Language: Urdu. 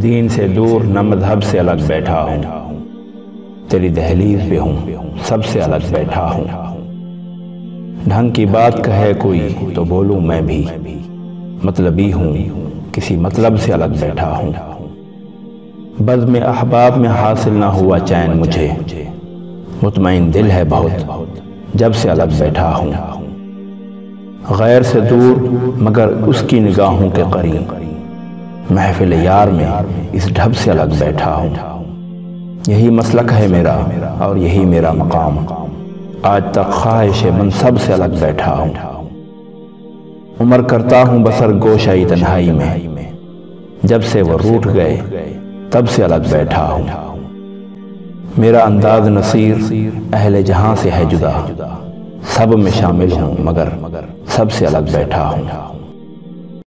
دین سے دور نہ مذہب سے الگ بیٹھا ہوں، تیری دہلیز پہ ہوں سب سے الگ بیٹھا ہوں۔ ڈھنگ کی بات کہے کوئی تو بولوں میں بھی، مطلبی ہوں کسی مطلب سے الگ بیٹھا ہوں۔ بزم احباب میں حاصل نہ ہوا چین مجھے، مطمئن دل ہے بہت جب سے الگ بیٹھا ہوں۔ غیر سے دور مگر اس کی نگاہوں کے قریب، محفل یار میں اس ڈھب سے الگ بیٹھا ہوں۔ یہی مسلک ہے میرا اور یہی میرا مقام، آج تک خواہش منصب سے الگ بیٹھا ہوں۔ عمر کرتا ہوں بسر گوشائی تنہائی میں، جب سے وہ روٹھ گئے تب سے الگ بیٹھا ہوں۔ میرا انداز نصیر اہل جہاں سے ہے جدا، سب میں شامل ہوں مگر سب سے الگ بیٹھا ہوں۔